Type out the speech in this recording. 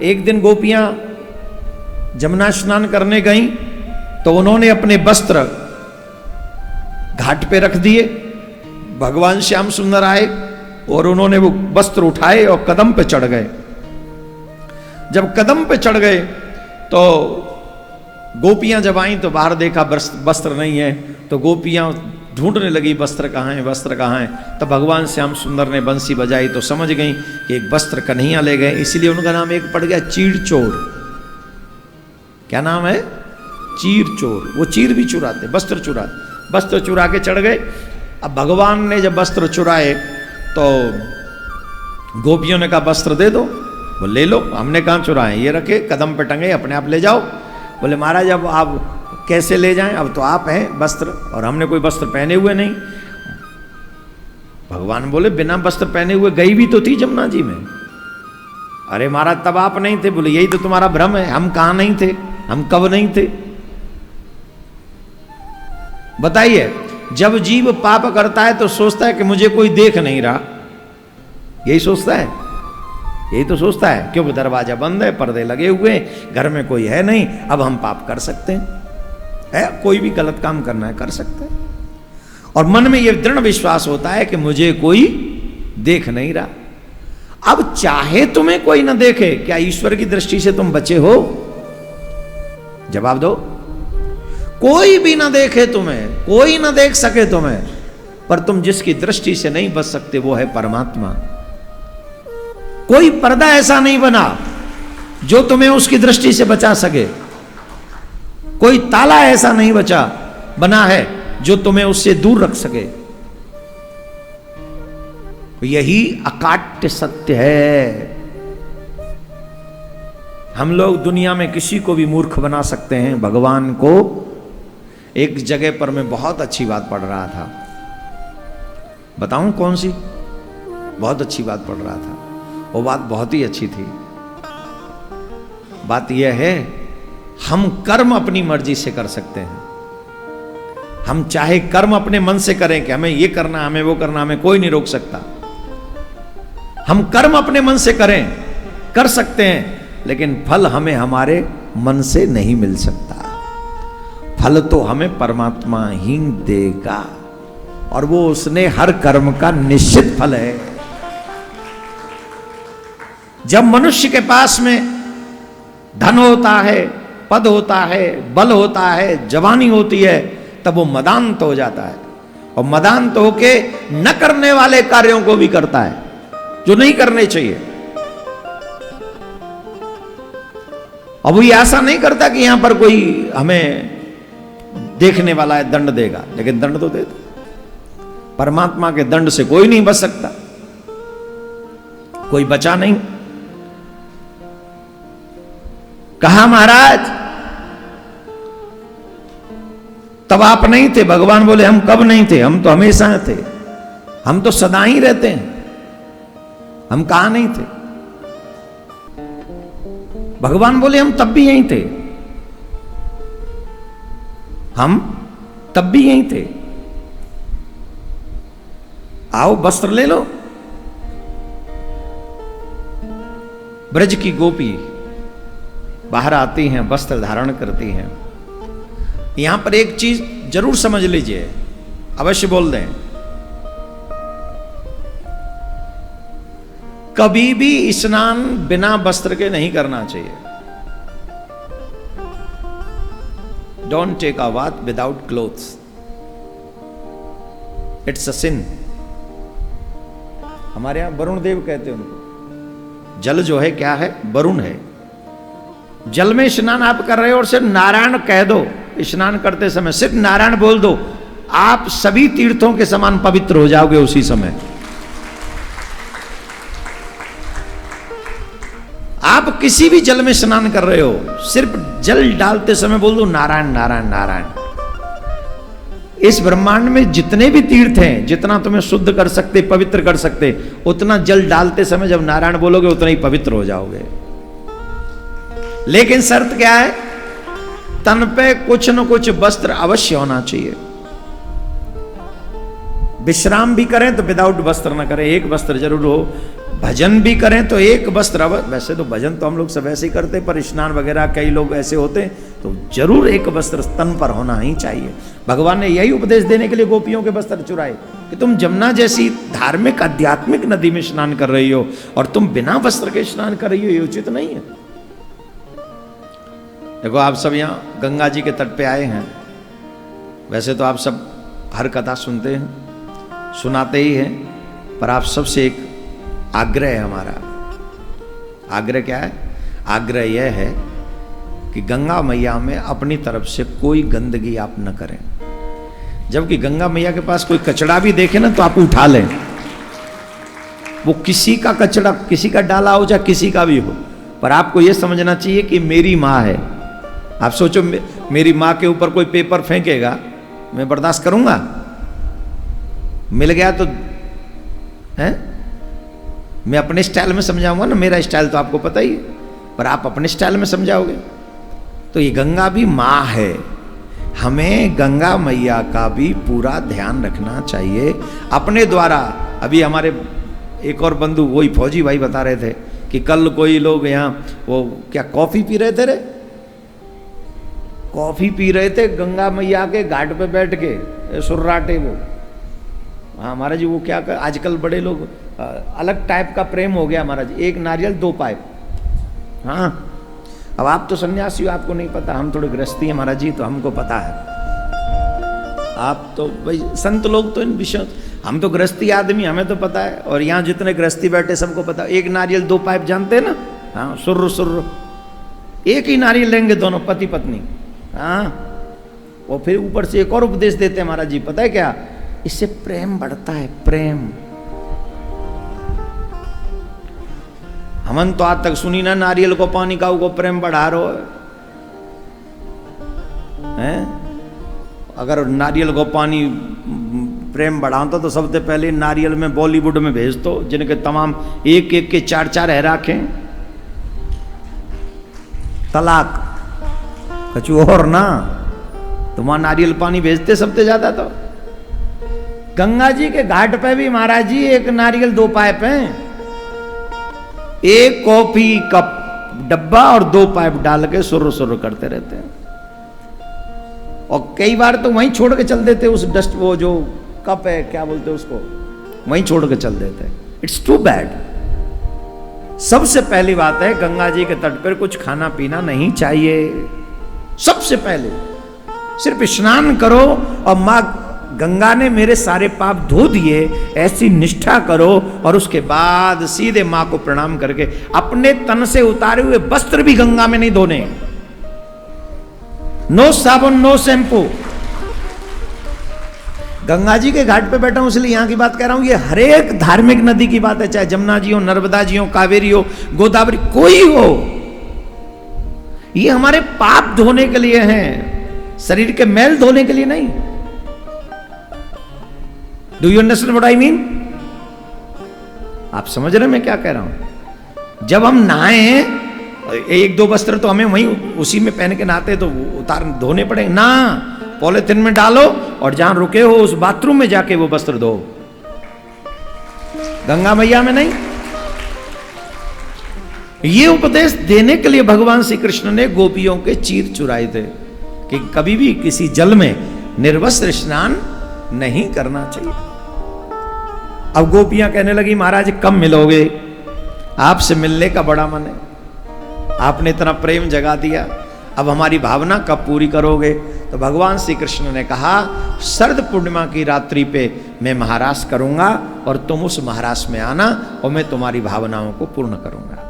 एक दिन गोपियां जमुना स्नान करने गईं तो उन्होंने अपने वस्त्र घाट पे रख दिए। भगवान श्याम सुंदर आए और उन्होंने वो वस्त्र उठाए और कदम पे चढ़ गए। जब कदम पे चढ़ गए तो गोपियां जब आईं तो बाहर देखा वस्त्र नहीं है, तो गोपियां ढूंढने लगी वस्त्र कहाँ है, वस्त्र कहाँ है। तो भगवान श्याम सुंदर ने बंसी बजाई तो समझ गई कि एक वस्त्र कन्हैया ले गए, इसलिए उनका नाम एक पड़ गया चीड़ चोर। क्या नाम है? चीर चोर। वो चीर भी चुराते, वस्त्र चुराते, वस्त्र चुरा के चढ़ गए। अब भगवान ने जब वस्त्र चुराए तो गोपियों ने कहा वस्त्र दे दो। वो ले लो, हमने कहाँ चुराए, ये रखे कदम पे टंगे, अपने आप ले जाओ। बोले महाराज अब आप कैसे ले जाएं, अब तो आप हैं वस्त्र और हमने कोई वस्त्र पहने हुए नहीं। भगवान बोले बिना वस्त्र पहने हुए गई भी तो थी जमुना जी में। अरे महाराज तब आप नहीं थे। बोले यही तो तुम्हारा भ्रम है, हम कहाँ नहीं थे, हम कब नहीं थे। बताइए, जब जीव पाप करता है तो सोचता है कि मुझे कोई देख नहीं रहा, यही सोचता है, यही तो सोचता है, क्योंकि दरवाजा बंद है, पर्दे लगे हुए हैं, घर में कोई है नहीं, अब हम पाप कर सकते हैं, कोई भी गलत काम करना है कर सकते हैं। और मन में यह दृढ़ विश्वास होता है कि मुझे कोई देख नहीं रहा। अब चाहे तुम्हें कोई ना देखे, क्या ईश्वर की दृष्टि से तुम बचे हो? जवाब दो। कोई भी ना देखे तुम्हें, कोई ना देख सके तुम्हें, पर तुम जिसकी दृष्टि से नहीं बच सकते वो है परमात्मा। कोई पर्दा ऐसा नहीं बना जो तुम्हें उसकी दृष्टि से बचा सके, कोई ताला ऐसा नहीं बना है जो तुम्हें उससे दूर रख सके। यही अकाट्य सत्य है। हम लोग दुनिया में किसी को भी मूर्ख बना सकते हैं, भगवान को। एक जगह पर मैं बहुत अच्छी बात पढ़ रहा था, बताऊं कौन सी? बहुत अच्छी बात पढ़ रहा था, वो बात बहुत ही अच्छी थी। बात यह है, हम कर्म अपनी मर्जी से कर सकते हैं। हम चाहे कर्म अपने मन से करें कि हमें ये करना, हमें वो करना, हमें कोई नहीं रोक सकता। हम कर्म अपने मन से करें, कर सकते हैं, लेकिन फल हमें हमारे मन से नहीं मिल सकता। फल तो हमें परमात्मा ही देगा, और वो उसने हर कर्म का निश्चित फल है। जब मनुष्य के पास में धन होता है, पद होता है, बल होता है, जवानी होती है, तब वो मदान्त हो जाता है, और मदान्त होके न करने वाले कार्यों को भी करता है जो नहीं करने चाहिए। अब वो ये आशा नहीं करता कि यहां पर कोई हमें देखने वाला है, दंड देगा, लेकिन दंड तो देता। परमात्मा के दंड से कोई नहीं बच सकता, कोई बचा नहीं। कहा महाराज तब आप नहीं थे। भगवान बोले हम कब नहीं थे, हम तो हमेशा थे, हम तो सदा ही रहते हैं, हम कहां नहीं थे। भगवान बोले हम तब भी यहीं थे, हम तब भी यहीं थे। आओ वस्त्र ले लो। ब्रज की गोपी बाहर आती हैं, वस्त्र धारण करती हैं। यहां पर एक चीज जरूर समझ लीजिए, अवश्य बोल दें, कभी भी स्नान बिना वस्त्र के नहीं करना चाहिए। Don't take a bath without clothes, it's a sin. हमारे यहां वरुण देव कहते हैं उनको। जल जो है क्या है? वरुण है। जल में स्नान आप कर रहे हो और सिर्फ नारायण कह दो, स्नान करते समय सिर्फ नारायण बोल दो, आप सभी तीर्थों के समान पवित्र हो जाओगे उसी समय। आप किसी भी जल में स्नान कर रहे हो, सिर्फ जल डालते समय बोल दो नारायण नारायण नारायण। इस ब्रह्मांड में जितने भी तीर्थ हैं, जितना तुम्हें शुद्ध कर सकते, पवित्र कर सकते, उतना जल डालते समय जब नारायण बोलोगे उतना ही पवित्र हो जाओगे। लेकिन शर्त क्या है? तन पे कुछ न कुछ वस्त्र अवश्य होना चाहिए। विश्राम भी करें तो विदाउट वस्त्र न करें, एक वस्त्र जरूर हो। भजन भी करें तो एक वस्त्र, वैसे तो भजन तो हम लोग सब ऐसे ही करते, पर स्नान वगैरह कई लोग ऐसे होते तो जरूर एक वस्त्र तन पर होना ही चाहिए। भगवान ने यही उपदेश देने के लिए गोपियों के वस्त्र चुराए कि तुम जमुना जैसी धार्मिक आध्यात्मिक नदी में स्नान कर रही हो और तुम बिना वस्त्र के स्नान कर रही हो, ये उचित नहीं है। देखो आप सब यहाँ गंगा जी के तट पे आए हैं, वैसे तो आप सब हर कथा सुनते हैं, सुनाते ही हैं, पर आप सबसे एक आग्रह है हमारा। आग्रह क्या है? आग्रह यह है कि गंगा मैया में अपनी तरफ से कोई गंदगी आप न करें। जबकि गंगा मैया के पास कोई कचड़ा भी देखे ना तो आप उठा लें, वो किसी का कचड़ा, किसी का डाला हो चाहे किसी का भी हो, पर आपको यह समझना चाहिए कि मेरी माँ है। आप सोचो मेरी माँ के ऊपर कोई पेपर फेंकेगा, मैं बर्दाश्त करूंगा? मिल गया तो है, मैं अपने स्टाइल में समझाऊंगा ना, मेरा स्टाइल तो आपको पता ही है, पर आप अपने स्टाइल में समझाओगे। तो ये गंगा भी माँ है, हमें गंगा मैया का भी पूरा ध्यान रखना चाहिए अपने द्वारा। अभी हमारे एक और बंधु, वही फौजी भाई बता रहे थे कि कल कोई लोग यहाँ वो क्या कॉफी पी रहे थे रे, कॉफी पी रहे थे गंगा मैया के घाट पे बैठ के, सुर्राटे वो। हाँ महाराज जी, वो क्या कर, आजकल बड़े लोग अलग टाइप का प्रेम हो गया महाराज, एक नारियल दो पाइप। हाँ अब आप तो सन्यासी हो, आपको नहीं पता, हम थोड़े गृहस्थी हैं महाराज जी, तो हमको पता है। आप तो भाई संत लोग तो इन विषयों, हम तो गृहस्थी आदमी, हमें तो पता है। और यहाँ जितने गृहस्थी बैठे सबको पता, एक नारियल दो पाइप जानते हैं ना? हाँ, सुर्र सुर्र, एक ही नारियल लेंगे दोनों पति पत्नी। हाँ, और फिर ऊपर से एक और उपदेश देते हैं महाराज जी, पता है क्या? इससे प्रेम बढ़ता है, प्रेम। हमन तो आज तक सुनी ना नारियल को पानी का वो प्रेम बढ़ा रहो है। अगर नारियल को पानी प्रेम बढ़ाता तो सबसे पहले नारियल में बॉलीवुड में भेज दो, जिनके तमाम एक एक के चार चार है रखें, तलाक कछु और ना, तो वहां नारियल पानी भेजते सबसे ज्यादा। तो गंगा जी के घाट पे भी महाराज जी एक नारियल दो पाइप हैं, एक कॉफी कप डब्बा और दो पाइप डाल के सुर सुर करते रहते हैं। और कई बार तो वहीं छोड़ के चल देते उस डस्ट, वो जो कप है क्या बोलते हैं उसको, वहीं छोड़ के चल देते हैं। It's too bad. सबसे पहली बात है, गंगा जी के तट पर कुछ खाना पीना नहीं चाहिए। सबसे पहले सिर्फ स्नान करो और मां गंगा ने मेरे सारे पाप धो दिए, ऐसी निष्ठा करो, और उसके बाद सीधे मां को प्रणाम करके अपने तन से उतारे हुए वस्त्र भी गंगा में नहीं धोने। नो साबुन, नो शैम्पू। गंगा जी के घाट पे बैठा हूं इसलिए यहां की बात कह रहा हूं, ये हर एक धार्मिक नदी की बात है, चाहे जमुना जी हो, नर्मदा जी हो, कावेरी हो, गोदावरी, कोई हो, ये हमारे पाप धोने के लिए हैं, शरीर के मैल धोने के लिए नहीं। Do you understand what I mean? आप समझ रहे मैं क्या कह रहा हूं? जब हम नहाए, एक दो वस्त्र तो हमें वहीं उसी में पहन के नहाते, तो उतार धोने पड़ेंगे ना, पॉलिथीन में डालो और जहां रुके हो उस बाथरूम में जाके वो वस्त्र धो, गंगा मैया में नहीं। ये उपदेश देने के लिए भगवान श्री कृष्ण ने गोपियों के चीर चुराए थे कि कभी भी किसी जल में निर्वस्त्र स्नान नहीं करना चाहिए। अब गोपियां कहने लगी, महाराज कब मिलोगे? आपसे मिलने का बड़ा मन है, आपने इतना प्रेम जगा दिया, अब हमारी भावना कब पूरी करोगे? तो भगवान श्री कृष्ण ने कहा, शरद पूर्णिमा की रात्रि पे मैं महारास करूंगा और तुम उस महारास में आना और मैं तुम्हारी भावनाओं को पूर्ण करूंगा।